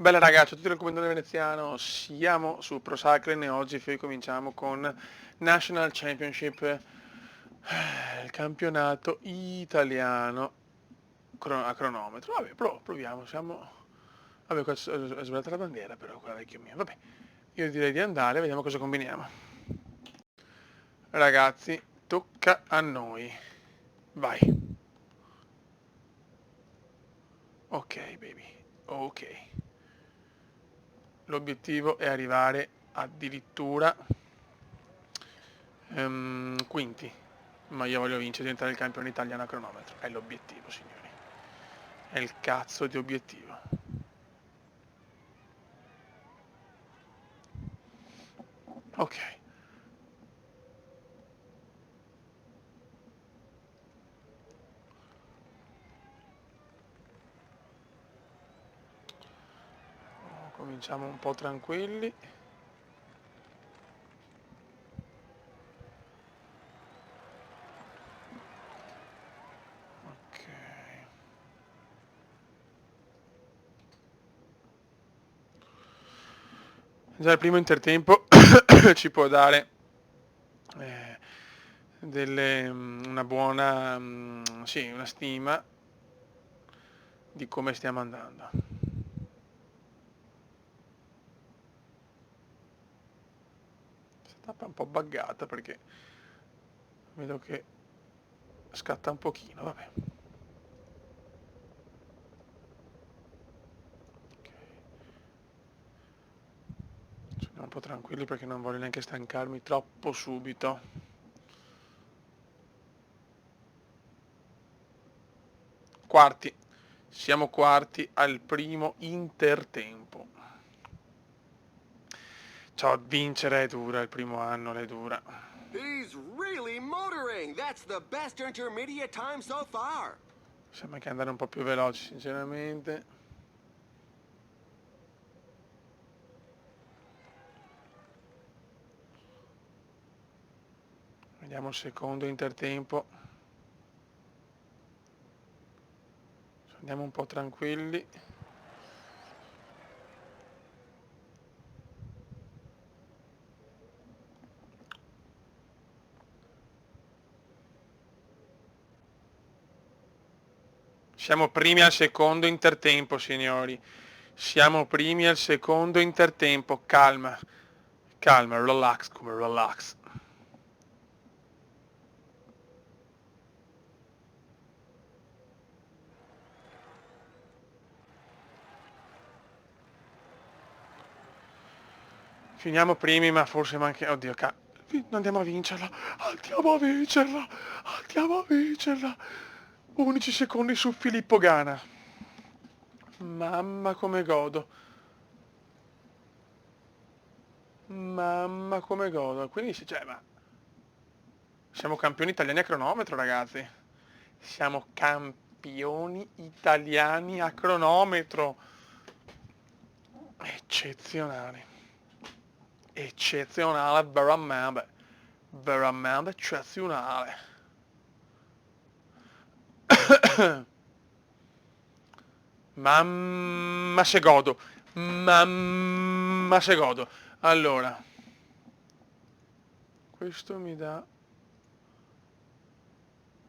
Bella ragazzi, tutti il commentatore veneziano, siamo su Pro Cycling e oggi cominciamo con National Championship, il campionato italiano a cronometro. Vabbè, proviamo, siamo... Vabbè, qua è sbagliata la bandiera però, quella vecchio mio. Vabbè, io direi di andare, vediamo cosa combiniamo. Ragazzi, tocca a noi. Vai. Ok, baby. Ok. L'obiettivo è arrivare addirittura quinti, ma io voglio vincere, diventare il campione italiano a cronometro. È l'obiettivo, signori. È il cazzo di obiettivo. Ok. Cominciamo un po' tranquilli. Ok. Già il primo intertempo ci può dare eh, una buona, sì, una stima di come stiamo andando. Questa tappa è un po' buggata perché vedo che scatta un pochino, vabbè. Ok. Sono un po' tranquilli perché non voglio neanche stancarmi troppo subito. Quarti. Siamo quarti al primo intertempo. Ciao, vincere è dura, il primo anno è dura. He's really motoring. That's the best intermediate time so far. Sembra che andare un po' più veloci, sinceramente. Vediamo il secondo intertempo. Andiamo un po' tranquilli. Siamo primi al secondo intertempo, signori. Siamo primi al secondo intertempo. Calma. Calma, relax, come relax. Finiamo primi, ma forse manca... Oddio, andiamo a vincerla. Andiamo a vincerla. Andiamo a vincerla. 11 secondi su Filippo Gana. Mamma come godo. Mamma come godo. Quindi, cioè, ma... Siamo campioni italiani a cronometro, ragazzi. Siamo campioni italiani a cronometro. Eccezionale. Eccezionale, veramente. Veramente eccezionale. Mamma se godo. Mamma se godo. Allora, questo mi dà...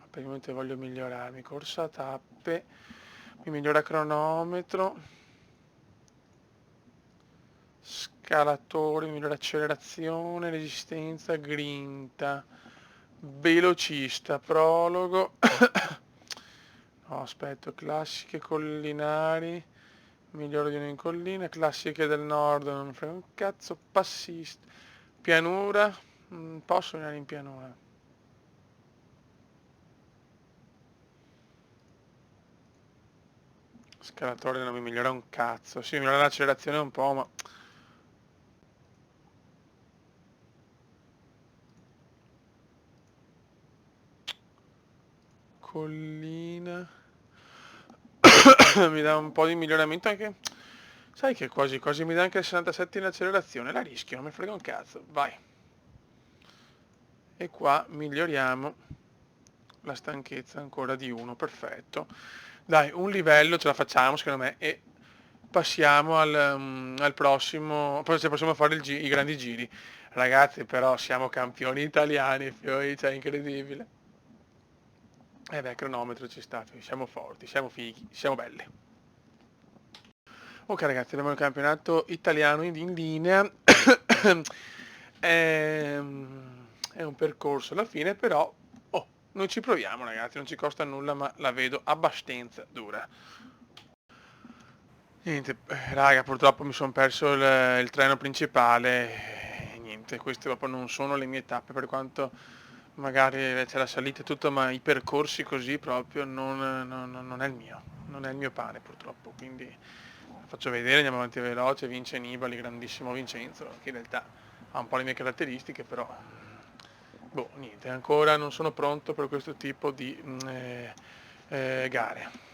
Praticamente voglio migliorarmi. Corsa a tappe. Mi migliora cronometro. Scalatore, migliore accelerazione, resistenza, grinta, velocista, prologo. No, aspetta, classiche collinari, migliore di uno in collina, classiche del nord, non mi frega un cazzo, passista, pianura, posso andare in pianura. Scalatore non mi migliora un cazzo, sì, mi migliora l'accelerazione un po', ma... Collina... mi dà un po' di miglioramento anche... Sai che quasi quasi mi dà anche il 67 in accelerazione, la rischio, non mi frega un cazzo, vai. E qua miglioriamo la stanchezza ancora di 1, perfetto. Dai, un livello ce la facciamo secondo me e passiamo al prossimo, poi se possiamo fare i grandi giri. Ragazzi, però siamo campioni italiani, cioè incredibile. Eh beh, cronometro ci sta, siamo forti, siamo fighi, siamo belli. Ok ragazzi, abbiamo il campionato italiano in linea. È un percorso alla fine, però noi ci proviamo ragazzi, non ci costa nulla, ma la vedo abbastanza dura. Niente, raga, purtroppo mi sono perso il treno principale. Niente, queste proprio non sono le mie tappe, per quanto magari c'è la salita e tutto, ma i percorsi così proprio non è il mio, non è il mio pane purtroppo, quindi faccio vedere, andiamo avanti veloce, vince Nibali, grandissimo Vincenzo, che in realtà ha un po' le mie caratteristiche, però boh, niente, ancora non sono pronto per questo tipo di gare.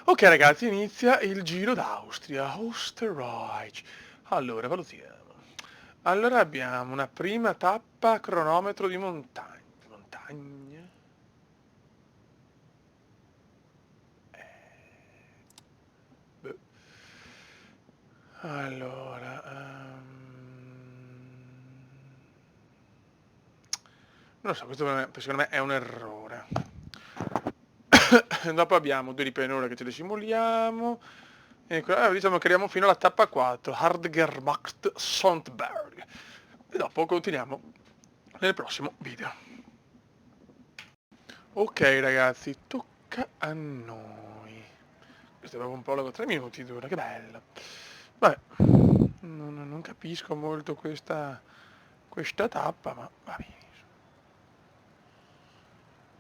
Ok ragazzi, inizia il Giro d'Austria, Österreich. Allora, valutiamo. Allora abbiamo una prima tappa cronometro di montagna. Montagne. Beh. Allora, non lo so, questo secondo me è un errore. Dopo abbiamo due di pianura che ce le simuliamo. E diciamo che arriviamo fino alla tappa 4, Hardgermacht Sontberg. E dopo continuiamo nel prossimo video. Ok ragazzi, tocca a noi. Questo è proprio un prologo, 3 minuti dura, che bello. Vabbè, non capisco molto questa tappa, ma va bene.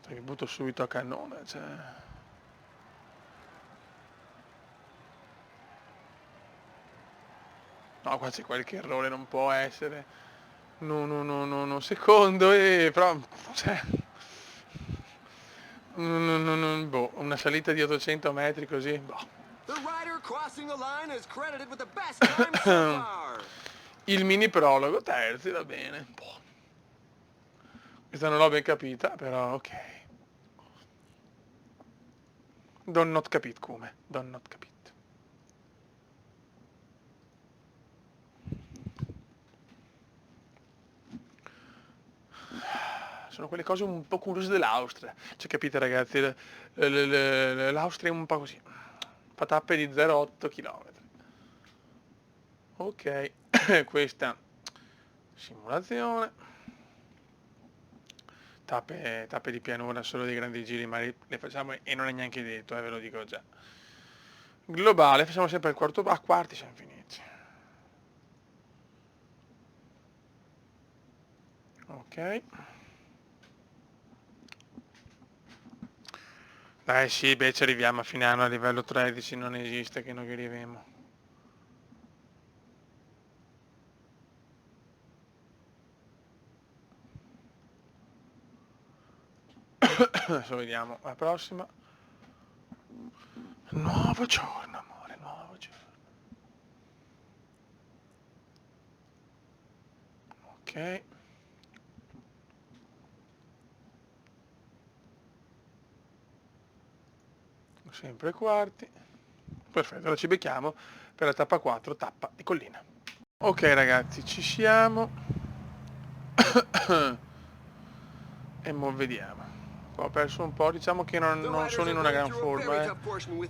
Mi butto subito a cannone, cioè. No, qua c'è qualche errore, non può essere. No, secondo, però, cioè, boh, una salita di 800 metri così, boh. The rider crossing the line is credited with the best time so far. Il mini prologo, terzi, va bene. Boh. Questa non l'ho ben capita, però ok. Don not capit come, don not capit. Sono quelle cose un po' curiose dell'Austria. Cioè, capite ragazzi, l'Austria è un po' così. Fa tappe di 0,8 km. Ok, questa simulazione. Tappe di pianura, solo dei grandi giri, ma le facciamo e non è neanche detto, ve lo dico già. Globale, facciamo sempre il quarto, a quarti siamo finiti. Ok. Dai sì, beh ci arriviamo a fine anno a livello 13, non esiste che non arriviamo. Adesso vediamo la prossima. Nuovo giorno, amore, nuovo giorno. Ok. Sempre quarti. Perfetto, ora ci becchiamo per la tappa 4, tappa di collina. Ok ragazzi, ci siamo. E mo vediamo. Ho perso un po', diciamo che non sono in una gran forma,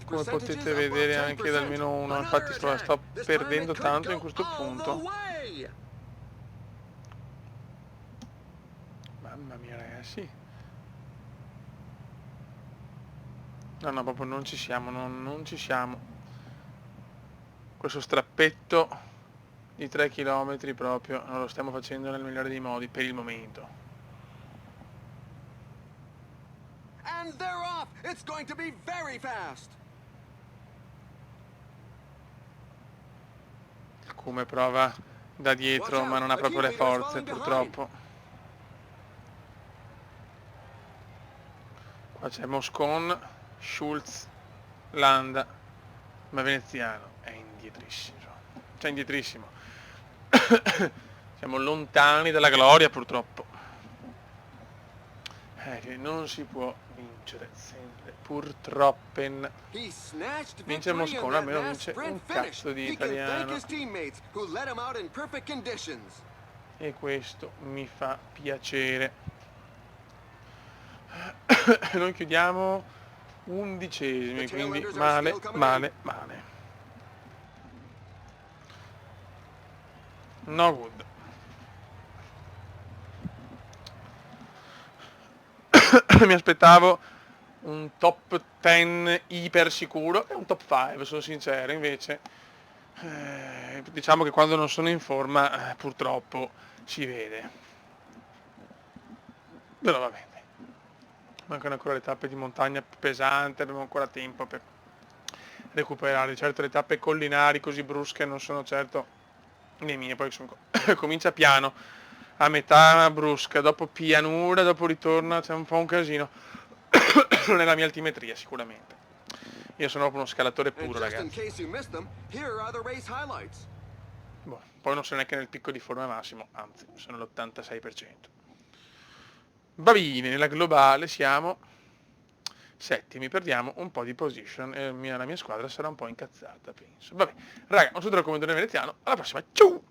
come potete vedere anche da almeno uno, infatti sto perdendo tanto in questo punto. Mamma mia ragazzi. No, proprio non ci siamo, non ci siamo. Questo strappetto di 3 km proprio non lo stiamo facendo nel migliore dei modi per il momento. And they're off. It's going to be very fast. Come prova da dietro, ma non ha proprio le forze, purtroppo. Qua c'è Moscon, Schulz, Landa, ma veneziano è indietrissimo. Cioè indietrissimo. Siamo lontani dalla gloria, purtroppo. Che non si può vincere sempre, purtroppo. He snatched Vince victory in Moscone, that almeno last vince sprint un finish. cazzo di He can thank italiano. his teammates who let him out in perfect conditions. E questo mi fa piacere. Noi chiudiamo 11esimi, quindi male, male, male. No good. Mi aspettavo un top 10 iper sicuro e un top 5, sono sincero, invece diciamo che quando non sono in forma purtroppo si vede. Però va bene. Mancano ancora le tappe di montagna pesante, abbiamo ancora tempo per recuperare. Certo le tappe collinari così brusche non sono certo le mie, poi comincia piano, a metà brusca, dopo pianura, dopo ritorna, c'è un po' un casino. Non è la mia altimetria sicuramente. Io sono proprio uno scalatore And puro, just in ragazzi. case you missed them, here are the race highlights. Boh, poi non sono neanche nel picco di forma massimo, anzi, sono l'86%. Va bene, nella globale siamo settimi, perdiamo un po' di position e la mia squadra sarà un po' incazzata, penso. Vabbè, raga, un saluto dal commentatore veneziano, alla prossima, ciao!